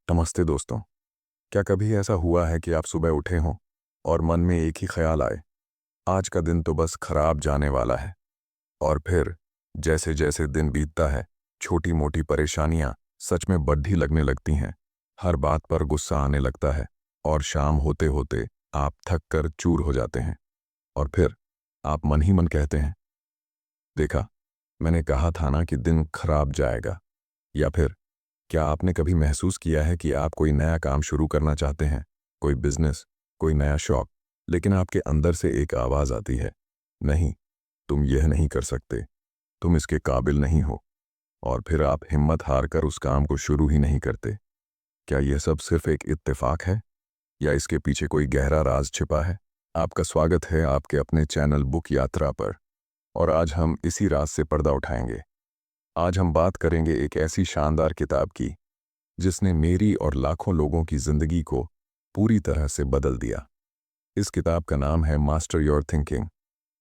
नमस्ते दोस्तों। क्या कभी ऐसा हुआ है कि आप सुबह उठे हों और मन में एक ही ख्याल आए, आज का दिन तो बस खराब जाने वाला है। और फिर जैसे जैसे दिन बीतता है, छोटी मोटी परेशानियां सच में बड्ढी लगने लगती हैं। हर बात पर गुस्सा आने लगता है और शाम होते होते आप थक कर चूर हो जाते हैं। और फिर आप मन ही मन कहते हैं, देखा, मैंने कहा था ना कि दिन खराब जाएगा। या फिर क्या आपने कभी महसूस किया है कि आप कोई नया काम शुरू करना चाहते हैं, कोई बिजनेस, कोई नया शौक, लेकिन आपके अंदर से एक आवाज़ आती है, नहीं, तुम यह नहीं कर सकते, तुम इसके काबिल नहीं हो। और फिर आप हिम्मत हार कर उस काम को शुरू ही नहीं करते। क्या यह सब सिर्फ एक इत्तेफाक है या इसके पीछे कोई गहरा राज छिपा है? आपका स्वागत है आपके अपने चैनल बुक यात्रा पर, और आज हम इसी राज से पर्दा उठाएंगे। आज हम बात करेंगे एक ऐसी शानदार किताब की जिसने मेरी और लाखों लोगों की जिंदगी को पूरी तरह से बदल दिया। इस किताब का नाम है मास्टर योर थिंकिंग,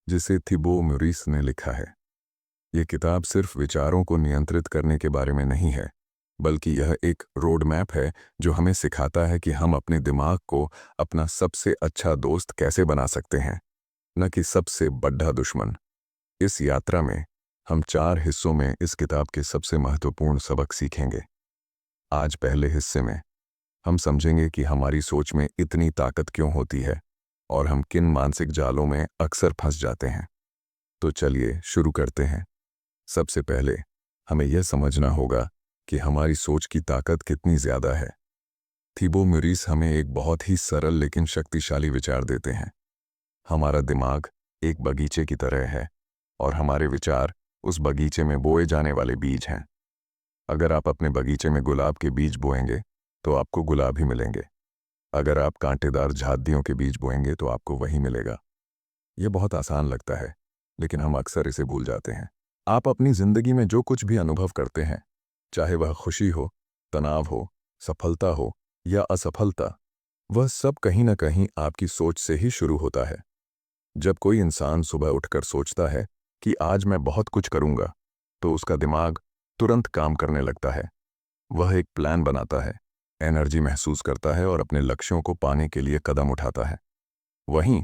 जिसे थिबो म्यूरिस ने लिखा है। ये किताब सिर्फ विचारों को नियंत्रित करने के बारे में नहीं है, बल्कि यह एक रोड मैप है जो हमें सिखाता है कि हम अपने दिमाग को अपना सबसे अच्छा दोस्त कैसे बना सकते हैं, न कि सबसे बड्ढा दुश्मन। इस यात्रा में हम 4 हिस्सों में इस किताब के सबसे महत्वपूर्ण सबक सीखेंगे। आज पहले हिस्से में हम समझेंगे कि हमारी सोच में इतनी ताकत क्यों होती है और हम किन मानसिक जालों में अक्सर फंस जाते हैं। तो चलिए शुरू करते हैं। सबसे पहले हमें यह समझना होगा कि हमारी सोच की ताकत कितनी ज़्यादा है। थिबो म्यूरिस हमें एक बहुत ही सरल लेकिन शक्तिशाली विचार देते हैं। हमारा दिमाग एक बगीचे की तरह है और हमारे विचार उस बगीचे में बोए जाने वाले बीज हैं। अगर आप अपने बगीचे में गुलाब के बीज बोएंगे तो आपको गुलाब ही मिलेंगे। अगर आप कांटेदार झादियों के बीज बोएंगे तो आपको वही मिलेगा। यह बहुत आसान लगता है, लेकिन हम अक्सर इसे भूल जाते हैं। आप अपनी जिंदगी में जो कुछ भी अनुभव करते हैं, चाहे वह खुशी हो, तनाव हो, सफलता हो या असफलता, वह सब कहीं ना कहीं आपकी सोच से ही शुरू होता है। जब कोई इंसान सुबह उठकर सोचता है कि आज मैं बहुत कुछ करूंगा, तो उसका दिमाग तुरंत काम करने लगता है। वह एक प्लान बनाता है, एनर्जी महसूस करता है और अपने लक्ष्यों को पाने के लिए कदम उठाता है। वहीं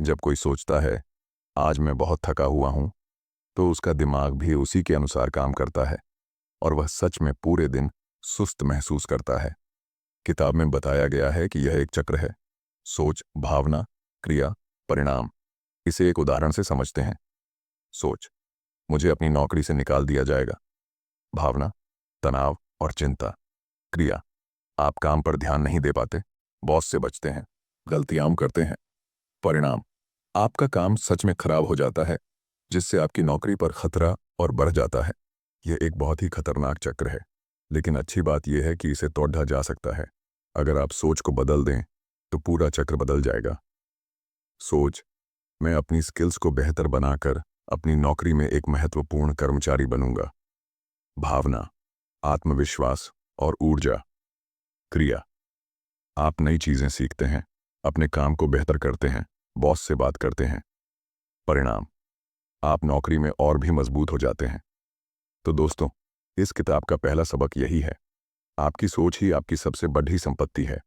जब कोई सोचता है, आज मैं बहुत थका हुआ हूं, तो उसका दिमाग भी उसी के अनुसार काम करता है और वह सच में पूरे दिन सुस्त महसूस करता है। किताब में बताया गया है कि यह एक चक्र है, सोच, भावना, क्रिया, परिणाम। इसे एक उदाहरण से समझते हैं। सोच, मुझे अपनी नौकरी से निकाल दिया जाएगा। भावना, तनाव और चिंता। क्रिया, आप काम पर ध्यान नहीं दे पाते, बॉस से बचते हैं, गलतियां करते हैं। परिणाम, आपका काम सच में खराब हो जाता है, जिससे आपकी नौकरी पर खतरा और बढ़ जाता है। यह एक बहुत ही खतरनाक चक्र है, लेकिन अच्छी बात यह है कि इसे तोड़ा जा सकता है। अगर आप सोच को बदल दें तो पूरा चक्र बदल जाएगा। सोच, मैं अपनी स्किल्स को बेहतर बनाकर अपनी नौकरी में एक महत्वपूर्ण कर्मचारी बनूंगा। भावना, आत्मविश्वास और ऊर्जा। क्रिया, आप नई चीजें सीखते हैं, अपने काम को बेहतर करते हैं, बॉस से बात करते हैं। परिणाम, आप नौकरी में और भी मजबूत हो जाते हैं। तो दोस्तों, इस किताब का पहला सबक यही है, आपकी सोच ही आपकी सबसे बड़ी संपत्ति है।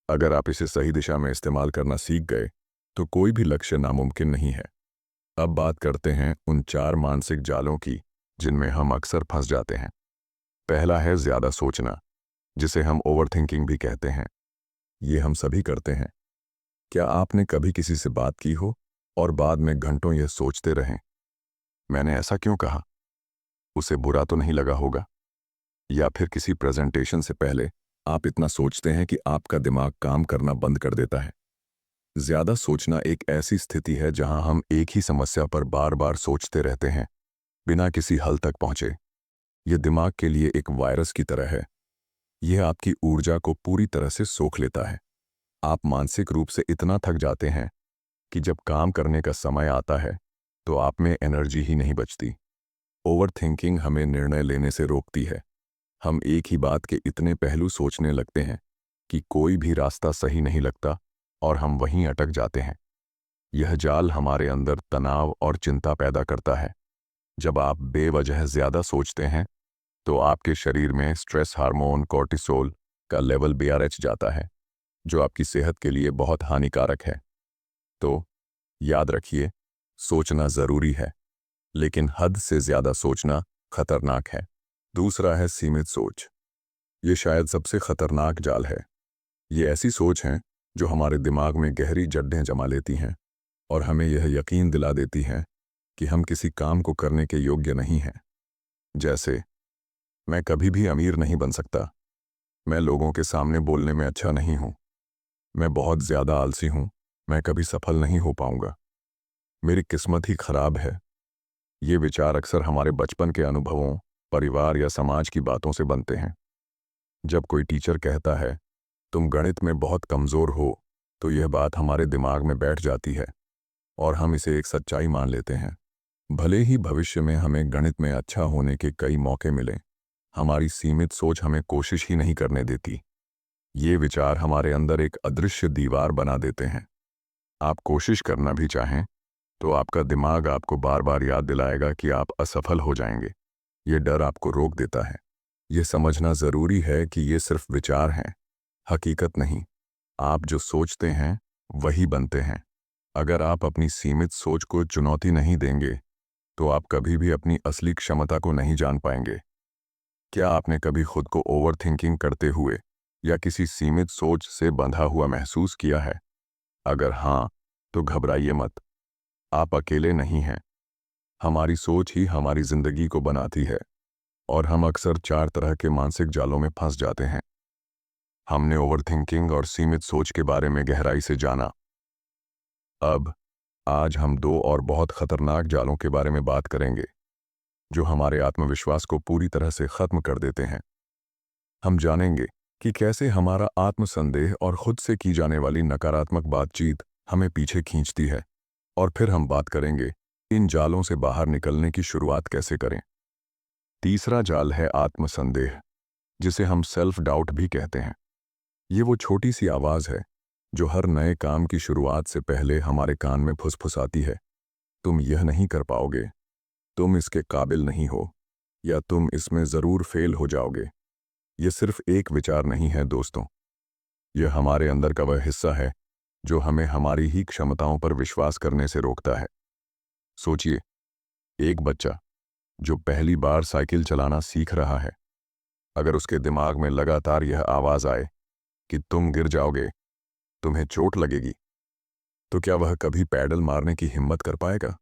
अगर आप इसे सही दिशा में इस्तेमाल करना सीख गए तो कोई भी लक्ष्य नामुमकिन नहीं है। अब बात करते हैं उन 4 मानसिक जालों की जिनमें हम अक्सर फंस जाते हैं। पहला है ज्यादा सोचना, जिसे हम ओवरथिंकिंग भी कहते हैं। ये हम सभी करते हैं। क्या आपने कभी किसी से बात की हो और बाद में घंटों यह सोचते रहें, मैंने ऐसा क्यों कहा, उसे बुरा तो नहीं लगा होगा? या फिर किसी प्रेजेंटेशन से पहले आप इतना सोचते हैं कि आपका दिमाग काम करना बंद कर देता है। ज्यादा सोचना एक ऐसी स्थिति है जहां हम एक ही समस्या पर बार बार सोचते रहते हैं, बिना किसी हल तक पहुंचे। यह दिमाग के लिए एक वायरस की तरह है। यह आपकी ऊर्जा को पूरी तरह से सोख लेता है। आप मानसिक रूप से इतना थक जाते हैं कि जब काम करने का समय आता है तो आप में एनर्जी ही नहीं बचती। ओवरथिंकिंग हमें निर्णय लेने से रोकती है। हम एक ही बात के इतने पहलू सोचने लगते हैं कि कोई भी रास्ता सही नहीं लगता और हम वहीं अटक जाते हैं। यह जाल हमारे अंदर तनाव और चिंता पैदा करता है। जब आप बेवजह ज्यादा सोचते हैं तो आपके शरीर में स्ट्रेस हार्मोन कोर्टिसोल का लेवल BRH जाता है, जो आपकी सेहत के लिए बहुत हानिकारक है। तो याद रखिए, सोचना ज़रूरी है, लेकिन हद से ज़्यादा सोचना खतरनाक है। दूसरा है सीमित सोच। ये शायद सबसे खतरनाक जाल है। ये ऐसी सोच है जो हमारे दिमाग में गहरी जड़ें जमा लेती हैं और हमें यह यकीन दिला देती हैं कि हम किसी काम को करने के योग्य नहीं हैं। जैसे, मैं कभी भी अमीर नहीं बन सकता, मैं लोगों के सामने बोलने में अच्छा नहीं हूँ, मैं बहुत ज़्यादा आलसी हूँ, मैं कभी सफल नहीं हो पाऊंगा, मेरी किस्मत ही खराब है। ये विचार अक्सर हमारे बचपन के अनुभवों, परिवार या समाज की बातों से बनते हैं। जब कोई टीचर कहता है, तुम गणित में बहुत कमज़ोर हो, तो यह बात हमारे दिमाग में बैठ जाती है और हम इसे एक सच्चाई मान लेते हैं। भले ही भविष्य में हमें गणित में अच्छा होने के कई मौके मिलें, हमारी सीमित सोच हमें कोशिश ही नहीं करने देती। ये विचार हमारे अंदर एक अदृश्य दीवार बना देते हैं। आप कोशिश करना भी चाहें, तो आपका दिमाग आपको बार बार याद दिलाएगा कि आप असफल हो जाएंगे। ये डर आपको रोक देता है। ये समझना ज़रूरी है कि ये सिर्फ विचार हैं, हकीकत नहीं। आप जो सोचते हैं, वही बनते हैं। अगर आप अपनी सीमित सोच को चुनौती नहीं देंगे, तो आप कभी भी अपनी असली क्षमता को नहीं जान पाएंगे। क्या आपने कभी खुद को ओवरथिंकिंग करते हुए या किसी सीमित सोच से बंधा हुआ महसूस किया है? अगर हाँ, तो घबराइए मत। आप अकेले नहीं हैं। हमारी सोच ही हमारी जिंदगी को बनाती है और हम अक्सर 4 तरह के मानसिक जालों में फंस जाते हैं। हमने ओवरथिंकिंग और सीमित सोच के बारे में गहराई से जाना। अब आज हम 2 और बहुत खतरनाक जालों के बारे में बात करेंगे, जो हमारे आत्मविश्वास को पूरी तरह से खत्म कर देते हैं। हम जानेंगे कि कैसे हमारा आत्मसंदेह और खुद से की जाने वाली नकारात्मक बातचीत हमें पीछे खींचती है, और फिर हम बात करेंगे इन जालों से बाहर निकलने की शुरुआत कैसे करें। तीसरा जाल है आत्मसंदेह, जिसे हम सेल्फ डाउट भी कहते हैं। ये वो छोटी सी आवाज़ है जो हर नए काम की शुरुआत से पहले हमारे कान में फुसफुसाती है। तुम यह नहीं कर पाओगे, तुम इसके काबिल नहीं हो, या तुम इसमें ज़रूर फेल हो जाओगे। ये सिर्फ एक विचार नहीं है दोस्तों, यह हमारे अंदर का वह हिस्सा है जो हमें हमारी ही क्षमताओं पर विश्वास करने से रोकता है। सोचिए, एक बच्चा जो पहली बार साइकिल चलाना सीख रहा है, अगर उसके दिमाग में लगातार यह आवाज़ आए कि तुम गिर जाओगे, तुम्हें चोट लगेगी, तो क्या वह कभी पैडल मारने की हिम्मत कर पाएगा?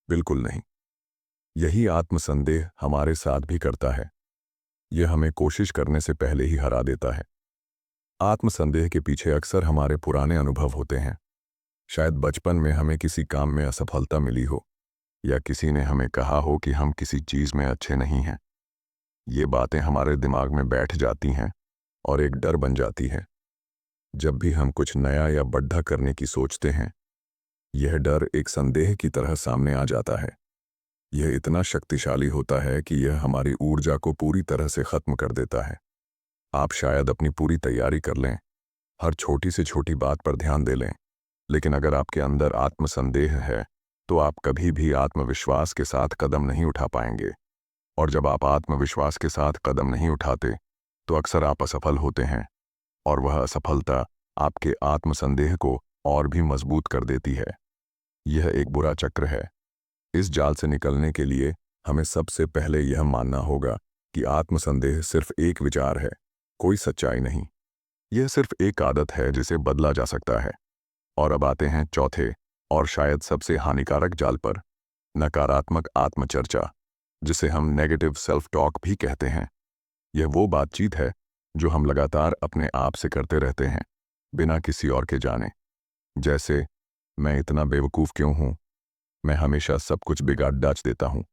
बिल्कुल नहीं। यही आत्मसंदेह हमारे साथ भी करता है। यह हमें कोशिश करने से पहले ही हरा देता है। आत्मसंदेह के पीछे अक्सर हमारे पुराने अनुभव होते हैं। शायद बचपन में हमें किसी काम में असफलता मिली हो, या किसी ने हमें कहा हो कि हम किसी चीज़ में अच्छे नहीं हैं। ये बातें हमारे दिमाग में बैठ जाती हैं और एक डर बन जाती है। जब भी हम कुछ नया या बड़ा करने की सोचते हैं, यह डर एक संदेह की तरह सामने आ जाता है। यह इतना शक्तिशाली होता है कि यह हमारी ऊर्जा को पूरी तरह से ख़त्म कर देता है। आप शायद अपनी पूरी तैयारी कर लें, हर छोटी से छोटी बात पर ध्यान दे लें, लेकिन अगर आपके अंदर आत्मसंदेह है, तो आप कभी भी आत्मविश्वास के साथ कदम नहीं उठा पाएंगे। और जब आप आत्मविश्वास के साथ कदम नहीं उठाते, तो अक्सर आप असफल होते हैं, और वह असफलता आपके आत्मसंदेह को और भी मजबूत कर देती है। यह एक बुरा चक्र है। इस जाल से निकलने के लिए हमें सबसे पहले यह मानना होगा कि आत्मसंदेह सिर्फ एक विचार है, कोई सच्चाई नहीं। यह सिर्फ एक आदत है जिसे बदला जा सकता है। और अब आते हैं चौथे और शायद सबसे हानिकारक जाल पर, नकारात्मक आत्मचर्चा, जिसे हम नेगेटिव सेल्फ टॉक भी कहते हैं। यह वो बातचीत है जो हम लगातार अपने आप से करते रहते हैं, बिना किसी और के जाने। जैसे, मैं इतना बेवकूफ़ क्यों हूँ, मैं हमेशा सब कुछ बिगाड़ डाच देता हूँ,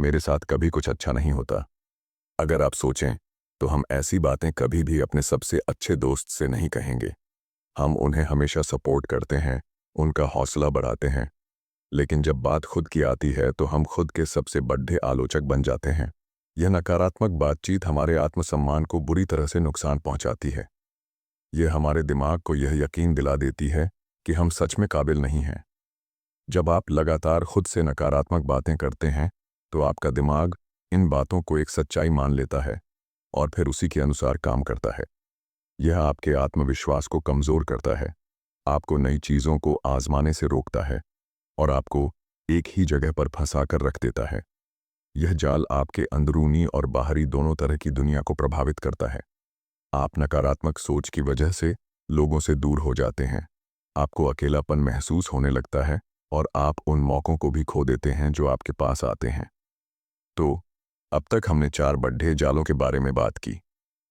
मेरे साथ कभी कुछ अच्छा नहीं होता। अगर आप सोचें, तो हम ऐसी बातें कभी भी अपने सबसे अच्छे दोस्त से नहीं कहेंगे। हम उन्हें हमेशा सपोर्ट करते हैं, उनका हौसला बढ़ाते हैं, लेकिन जब बात खुद की आती है तो हम खुद के सबसे बड़े आलोचक बन जाते हैं। यह नकारात्मक बातचीत हमारे आत्मसम्मान को बुरी तरह से नुकसान पहुंचाती है। यह हमारे दिमाग को यह यकीन दिला देती है कि हम सच में काबिल नहीं हैं। जब आप लगातार खुद से नकारात्मक बातें करते हैं, तो आपका दिमाग इन बातों को एक सच्चाई मान लेता है और फिर उसी के अनुसार काम करता है। यह आपके आत्मविश्वास को कमज़ोर करता है, आपको नई चीज़ों को आजमाने से रोकता है और आपको एक ही जगह पर फंसा कर रख देता है। यह जाल आपके अंदरूनी और बाहरी दोनों तरह की दुनिया को प्रभावित करता है। आप नकारात्मक सोच की वजह से लोगों से दूर हो जाते हैं, आपको अकेलापन महसूस होने लगता है और आप उन मौक़ों को भी खो देते हैं जो आपके पास आते हैं। तो अब तक हमने 4 बड्ढे जालों के बारे में बात की।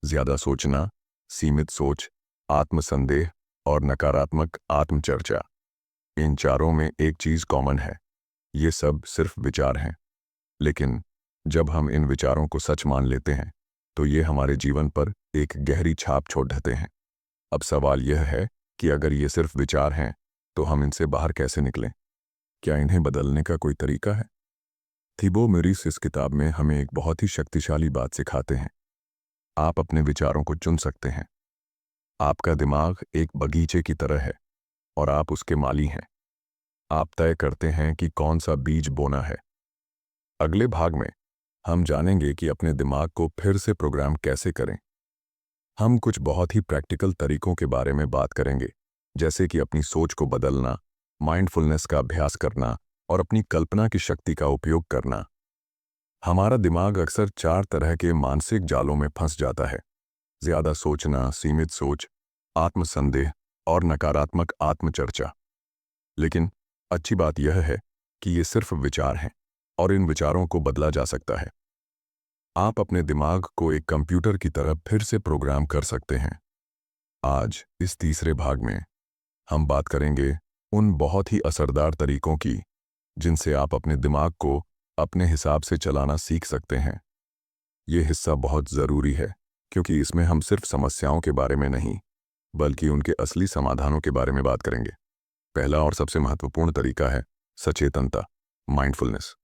ज़्यादा सोचना, सीमित सोच, आत्मसंदेह और नकारात्मक आत्मचर्चा। इन चारों में एक चीज़ कॉमन है, ये सब सिर्फ विचार हैं। लेकिन जब हम इन विचारों को सच मान लेते हैं तो ये हमारे जीवन पर एक गहरी छाप छोड़ देते हैं। अब सवाल यह है कि अगर ये सिर्फ विचार हैं तो हम इनसे बाहर कैसे निकलें? क्या इन्हें बदलने का कोई तरीका है? थिबो मोरिस इस किताब में हमें एक बहुत ही शक्तिशाली बात सिखाते हैं। आप अपने विचारों को चुन सकते हैं। आपका दिमाग एक बगीचे की तरह है और आप उसके माली हैं। आप तय करते हैं कि कौन सा बीज बोना है। अगले भाग में हम जानेंगे कि अपने दिमाग को फिर से प्रोग्राम कैसे करें। हम कुछ बहुत ही प्रैक्टिकल तरीकों के बारे में बात करेंगे, जैसे कि अपनी सोच को बदलना, माइंडफुलनेस का अभ्यास करना और अपनी कल्पना की शक्ति का उपयोग करना। हमारा दिमाग अक्सर 4 तरह के मानसिक जालों में फंस जाता है: ज़्यादा सोचना, सीमित सोच, आत्मसंदेह और नकारात्मक आत्मचर्चा। लेकिन अच्छी बात यह है कि ये सिर्फ विचार हैं और इन विचारों को बदला जा सकता है। आप अपने दिमाग को एक कंप्यूटर की तरह फिर से प्रोग्राम कर सकते हैं। आज इस तीसरे भाग में हम बात करेंगे उन बहुत ही असरदार तरीकों की जिनसे आप अपने दिमाग को अपने हिसाब से चलाना सीख सकते हैं। ये हिस्सा बहुत ज़रूरी है क्योंकि इसमें हम सिर्फ समस्याओं के बारे में नहीं बल्कि उनके असली समाधानों के बारे में बात करेंगे। पहला और सबसे महत्वपूर्ण तरीका है सचेतनता, माइंडफुलनेस।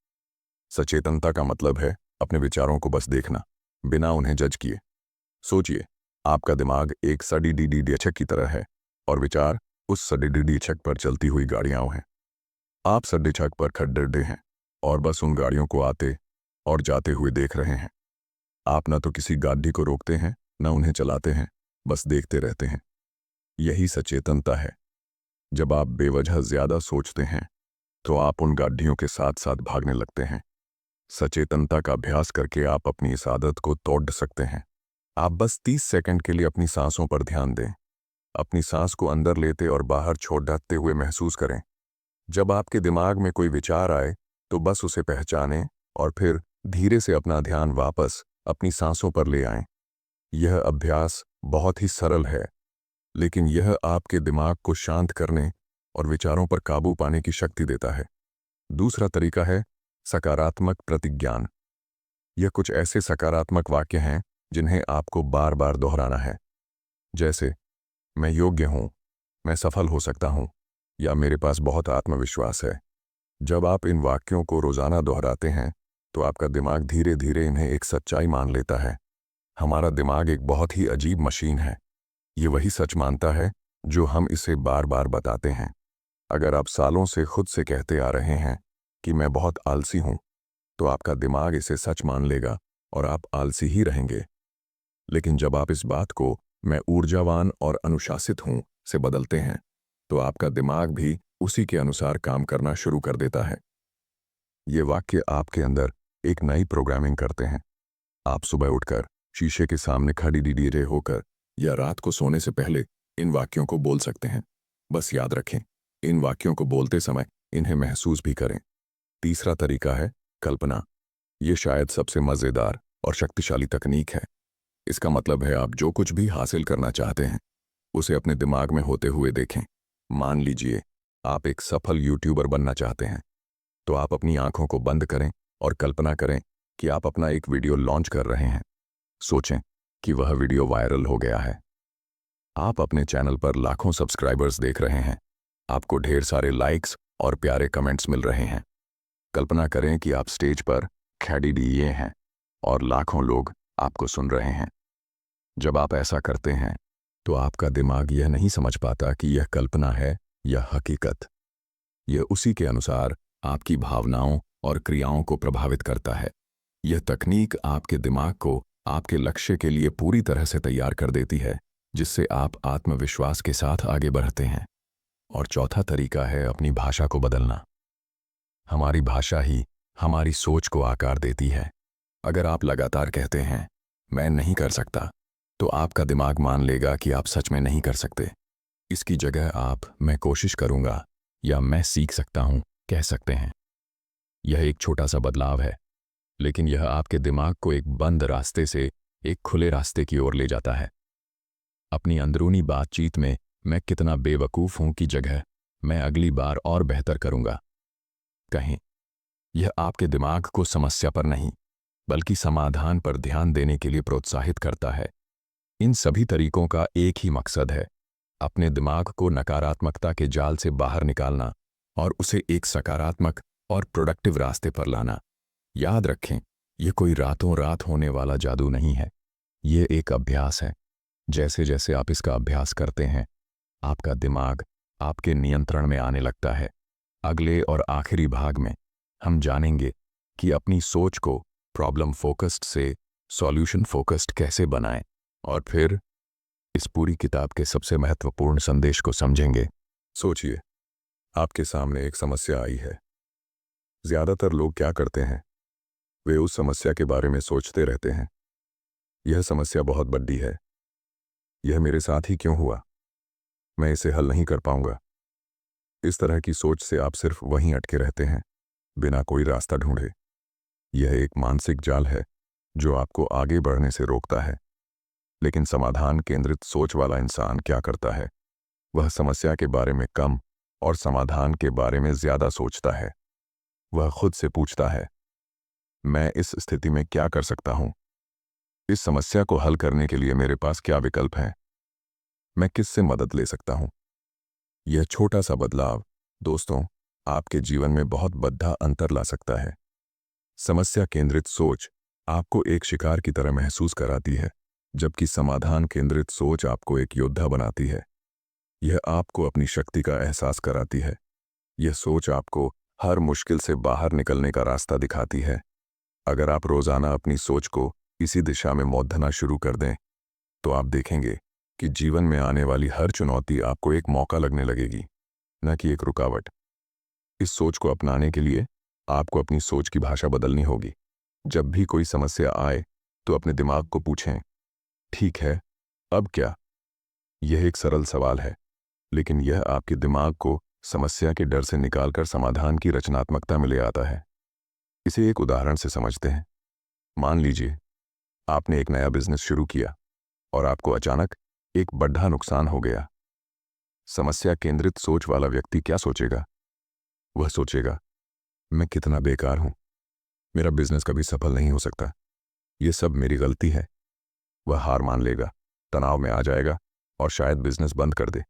सचेतनता का मतलब है अपने विचारों को बस देखना, बिना उन्हें जज किए। सोचिए, आपका दिमाग एक सडी छक की तरह है और विचार उस सडी छक पर चलती हुई गाड़ियां हैं। आप सडी छक पर खड़े हैं और बस उन गाड़ियों को आते और जाते हुए देख रहे हैं। आप न तो किसी गाड़ी को रोकते हैं, न उन्हें चलाते हैं, बस देखते रहते हैं। यही सचेतनता है। जब आप बेवजह ज़्यादा सोचते हैं तो आप उन गाड़ियों के साथ साथ भागने लगते हैं। सचेतनता का अभ्यास करके आप अपनी इस आदत को तोड़ सकते हैं। आप बस 30 सेकंड के लिए अपनी सांसों पर ध्यान दें। अपनी सांस को अंदर लेते और बाहर छोड़ते हुए महसूस करें। जब आपके दिमाग में कोई विचार आए तो बस उसे पहचानें और फिर धीरे से अपना ध्यान वापस अपनी सांसों पर ले आएं। यह अभ्यास बहुत ही सरल है, लेकिन यह आपके दिमाग को शांत करने और विचारों पर काबू पाने की शक्ति देता है। दूसरा तरीका है सकारात्मक प्रतिज्ञान। यह कुछ ऐसे सकारात्मक वाक्य हैं जिन्हें आपको बार बार दोहराना है, जैसे मैं योग्य हूँ, मैं सफल हो सकता हूँ या मेरे पास बहुत आत्मविश्वास है। जब आप इन वाक्यों को रोज़ाना दोहराते हैं तो आपका दिमाग धीरे धीरे इन्हें एक सच्चाई मान लेता है। हमारा दिमाग एक बहुत ही अजीब मशीन है। ये वही सच मानता है जो हम इसे बार बार बताते हैं। अगर आप सालों से खुद से कहते आ रहे हैं कि मैं बहुत आलसी हूँ, तो आपका दिमाग इसे सच मान लेगा और आप आलसी ही रहेंगे। लेकिन जब आप इस बात को मैं ऊर्जावान और अनुशासित हूँ से बदलते हैं, तो आपका दिमाग भी उसी के अनुसार काम करना शुरू कर देता है। ये वाक्य आपके अंदर एक नई प्रोग्रामिंग करते हैं। आप सुबह उठकर शीशे के सामने खड़ी डीडीरे होकर या रात को सोने से पहले इन वाक्यों को बोल सकते हैं। बस याद रखें, इन वाक्यों को बोलते समय इन्हें महसूस भी करें। तीसरा तरीका है कल्पना। ये शायद सबसे मज़ेदार और शक्तिशाली तकनीक है। इसका मतलब है आप जो कुछ भी हासिल करना चाहते हैं उसे अपने दिमाग में होते हुए देखें। मान लीजिए आप एक सफल यूट्यूबर बनना चाहते हैं, तो आप अपनी आंखों को बंद करें और कल्पना करें कि आप अपना एक वीडियो लॉन्च कर रहे हैं। सोचें कि वह वीडियो वायरल हो गया है। आप अपने चैनल पर लाखों सब्सक्राइबर्स देख रहे हैं। आपको ढेर सारे लाइक्स और प्यारे कमेंट्स मिल रहे हैं। कल्पना करें कि आप स्टेज पर खड़े दिए हैं और लाखों लोग आपको सुन रहे हैं। जब आप ऐसा करते हैं तो आपका दिमाग यह नहीं समझ पाता कि यह कल्पना है या हकीकत। यह उसी के अनुसार आपकी भावनाओं और क्रियाओं को प्रभावित करता है। यह तकनीक आपके दिमाग को आपके लक्ष्य के लिए पूरी तरह से तैयार कर देती है, जिससे आप आत्मविश्वास के साथ आगे बढ़ते हैं। और चौथा तरीका है अपनी भाषा को बदलना। हमारी भाषा ही हमारी सोच को आकार देती है। अगर आप लगातार कहते हैं मैं नहीं कर सकता, तो आपका दिमाग मान लेगा कि आप सच में नहीं कर सकते। इसकी जगह आप मैं कोशिश करूंगा या मैं सीख सकता हूं कह सकते हैं। यह एक छोटा सा बदलाव है, लेकिन यह आपके दिमाग को एक बंद रास्ते से एक खुले रास्ते की ओर ले जाता है। अपनी अंदरूनी बातचीत में मैं कितना बेवकूफ़ हूं की जगह मैं अगली बार और बेहतर करूंगा कहें। यह आपके दिमाग को समस्या पर नहीं, बल्कि समाधान पर ध्यान देने के लिए प्रोत्साहित करता है। इन सभी तरीकों का एक ही मकसद है, अपने दिमाग को नकारात्मकता के जाल से बाहर निकालना और उसे एक सकारात्मक और प्रोडक्टिव रास्ते पर लाना। याद रखें, यह कोई रातों रात होने वाला जादू नहीं है। ये एक अभ्यास है। जैसे जैसे आप इसका अभ्यास करते हैं, आपका दिमाग आपके नियंत्रण में आने लगता है। अगले और आखिरी भाग में हम जानेंगे कि अपनी सोच को प्रॉब्लम फोकस्ड से सॉल्यूशन फोकस्ड कैसे बनाएं, और फिर इस पूरी किताब के सबसे महत्वपूर्ण संदेश को समझेंगे। सोचिए, आपके सामने एक समस्या आई है। ज्यादातर लोग क्या करते हैं? वे उस समस्या के बारे में सोचते रहते हैं। यह समस्या बहुत बड़ी है। यह मेरे साथ ही क्यों हुआ? मैं इसे हल नहीं कर पाऊंगा। इस तरह की सोच से आप सिर्फ वहीं अटके रहते हैं, बिना कोई रास्ता ढूंढे। यह एक मानसिक जाल है जो आपको आगे बढ़ने से रोकता है। लेकिन समाधान केंद्रित सोच वाला इंसान क्या करता है? वह समस्या के बारे में कम और समाधान के बारे में ज्यादा सोचता है। वह खुद से पूछता है, मैं इस स्थिति में क्या कर सकता हूं? इस समस्या को हल करने के लिए मेरे पास क्या विकल्प हैं? मैं किससे मदद ले सकता हूं? यह छोटा सा बदलाव, दोस्तों, आपके जीवन में बहुत बड़ा अंतर ला सकता है। समस्या केंद्रित सोच आपको एक शिकार की तरह महसूस कराती है, जबकि समाधान केंद्रित सोच आपको एक योद्धा बनाती है। यह आपको अपनी शक्ति का एहसास कराती है। यह सोच आपको हर मुश्किल से बाहर निकलने का रास्ता दिखाती है। अगर आप रोजाना अपनी सोच को इसी दिशा में मोड़ना शुरू कर दें, तो आप देखेंगे कि जीवन में आने वाली हर चुनौती आपको एक मौका लगने लगेगी, न कि एक रुकावट। इस सोच को अपनाने के लिए आपको अपनी सोच की भाषा बदलनी होगी। जब भी कोई समस्या आए, तो अपने दिमाग को पूछें, ठीक है, अब क्या? यह एक सरल सवाल है, लेकिन यह आपके दिमाग को समस्या के डर से निकालकर समाधान की रचनात्मकता में ले आता है। इसे एक उदाहरण से समझते हैं। मान लीजिए, आपने एक नया बिजनेस शुरू किया और आपको अचानक एक बड़ा नुकसान हो गया। समस्या केंद्रित सोच वाला व्यक्ति क्या सोचेगा? वह सोचेगा, मैं कितना बेकार हूं, मेरा बिजनेस कभी सफल नहीं हो सकता, यह सब मेरी गलती है। वह हार मान लेगा, तनाव में आ जाएगा और शायद बिजनेस बंद कर दे।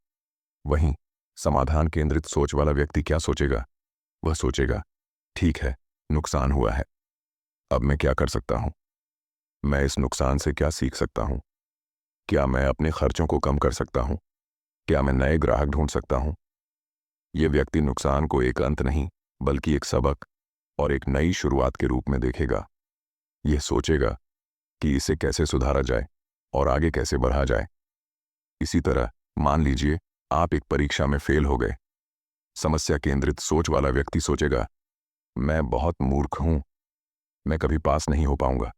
वहीं समाधान केंद्रित सोच वाला व्यक्ति क्या सोचेगा? वह सोचेगा, ठीक है, नुकसान हुआ है, अब मैं क्या कर सकता हूं? मैं इस नुकसान से क्या सीख सकता हूं? क्या मैं अपने खर्चों को कम कर सकता हूं? क्या मैं नए ग्राहक ढूंढ सकता हूं? यह व्यक्ति नुकसान को एक अंत नहीं, बल्कि एक सबक और एक नई शुरुआत के रूप में देखेगा। यह सोचेगा कि इसे कैसे सुधारा जाए और आगे कैसे बढ़ा जाए। इसी तरह, मान लीजिए आप एक परीक्षा में फेल हो गए। समस्या केंद्रित सोच वाला व्यक्ति सोचेगा, मैं बहुत मूर्ख हूं, मैं कभी पास नहीं हो पाऊंगा।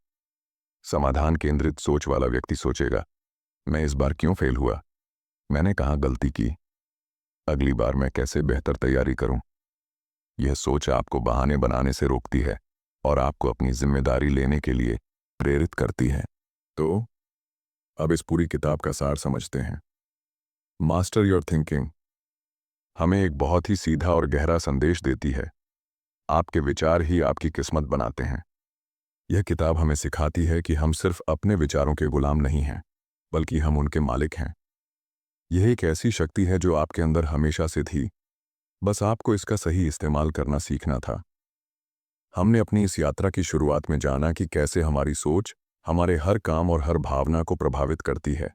समाधान केंद्रित सोच वाला व्यक्ति सोचेगा, मैं इस बार क्यों फेल हुआ, मैंने कहाँ गलती की, अगली बार मैं कैसे बेहतर तैयारी करूं। यह सोच आपको बहाने बनाने से रोकती है और आपको अपनी जिम्मेदारी लेने के लिए प्रेरित करती है। तो अब इस पूरी किताब का सार समझते हैं। मास्टर योर थिंकिंग हमें एक बहुत ही सीधा और गहरा संदेश देती है, आपके विचार ही आपकी किस्मत बनाते हैं। यह किताब हमें सिखाती है कि हम सिर्फ अपने विचारों के गुलाम नहीं हैं, बल्कि हम उनके मालिक हैं। यह एक ऐसी शक्ति है जो आपके अंदर हमेशा से थी, बस आपको इसका सही इस्तेमाल करना सीखना था। हमने अपनी इस यात्रा की शुरुआत में जाना कि कैसे हमारी सोच हमारे हर काम और हर भावना को प्रभावित करती है।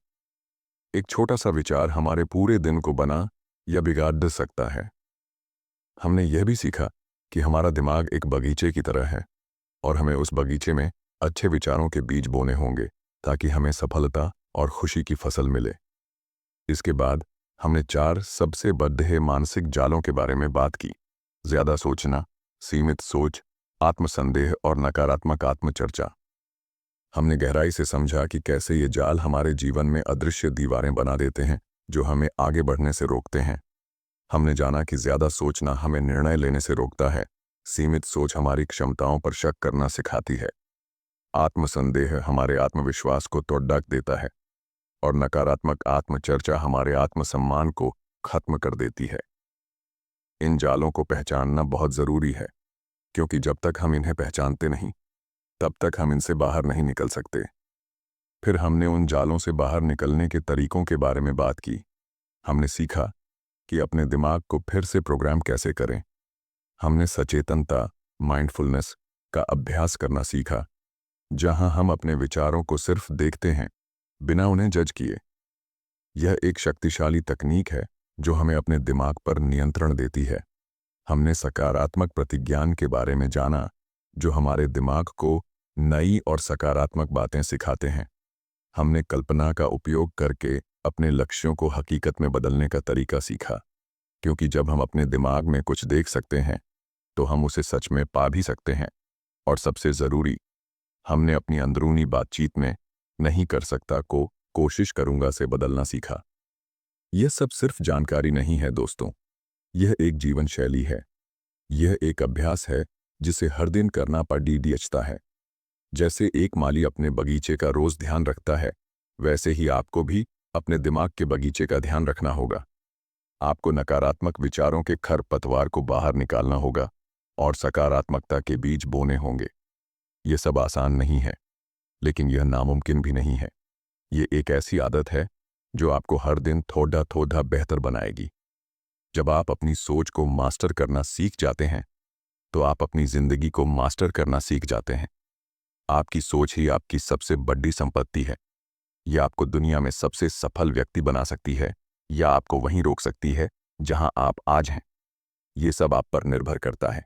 एक छोटा सा विचार हमारे पूरे दिन को बना या बिगाड़ दे सकता है। हमने यह भी सीखा कि हमारा दिमाग एक बगीचे की तरह है और हमें उस बगीचे में अच्छे विचारों के बीज बोने होंगे ताकि हमें सफलता और खुशी की फसल मिले। इसके बाद हमने 4 सबसे बड़े मानसिक जालों के बारे में बात की। ज्यादा सोचना, सीमित सोच, आत्मसंदेह और नकारात्मक आत्मचर्चा। हमने गहराई से समझा कि कैसे ये जाल हमारे जीवन में अदृश्य दीवारें बना देते हैं जो हमें आगे बढ़ने से रोकते हैं। हमने जाना कि ज्यादा सोचना हमें निर्णय लेने से रोकता है, सीमित सोच हमारी क्षमताओं पर शक करना सिखाती है, आत्मसंदेह हमारे आत्मविश्वास को तोड़ देता है और नकारात्मक आत्मचर्चा हमारे आत्मसम्मान को खत्म कर देती है। इन जालों को पहचानना बहुत जरूरी है, क्योंकि जब तक हम इन्हें पहचानते नहीं तब तक हम इनसे बाहर नहीं निकल सकते। फिर हमने उन जालों से बाहर निकलने के तरीकों के बारे में बात की। हमने सीखा कि अपने दिमाग को फिर से प्रोग्राम कैसे करें। हमने सचेतनता, माइंडफुलनेस का अभ्यास करना सीखा, जहां हम अपने विचारों को सिर्फ देखते हैं बिना उन्हें जज किए। यह एक शक्तिशाली तकनीक है जो हमें अपने दिमाग पर नियंत्रण देती है। हमने सकारात्मक प्रतिज्ञान के बारे में जाना, जो हमारे दिमाग को नई और सकारात्मक बातें सिखाते हैं। हमने कल्पना का उपयोग करके अपने लक्ष्यों को हकीकत में बदलने का तरीका सीखा, क्योंकि जब हम अपने दिमाग में कुछ देख सकते हैं तो हम उसे सच में पा भी सकते हैं। और सबसे ज़रूरी, हमने अपनी अंदरूनी बातचीत में नहीं कर सकता को कोशिश करूंगा से बदलना सीखा। यह सब सिर्फ जानकारी नहीं है दोस्तों, यह एक जीवन शैली है। यह एक अभ्यास है जिसे हर दिन करना पड़ता है। जैसे एक माली अपने बगीचे का रोज ध्यान रखता है, वैसे ही आपको भी अपने दिमाग के बगीचे का ध्यान रखना होगा। आपको नकारात्मक विचारों के खरपतवार को बाहर निकालना होगा और सकारात्मकता के बीज बोने होंगे। यह सब आसान नहीं है, लेकिन यह नामुमकिन भी नहीं है। ये एक ऐसी आदत है जो आपको हर दिन थोड़ा थोड़ा बेहतर बनाएगी। जब आप अपनी सोच को मास्टर करना सीख जाते हैं तो आप अपनी जिंदगी को मास्टर करना सीख जाते हैं। आपकी सोच ही आपकी सबसे बड़ी संपत्ति है। यह आपको दुनिया में सबसे सफल व्यक्ति बना सकती है या आपको वहीं रोक सकती है जहां आप आज हैं। ये सब आप पर निर्भर करता है।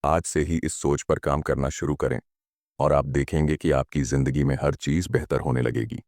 आज से ही इस सोच पर काम करना शुरू करें और आप देखेंगे कि आपकी जिंदगी में हर चीज बेहतर होने लगेगी।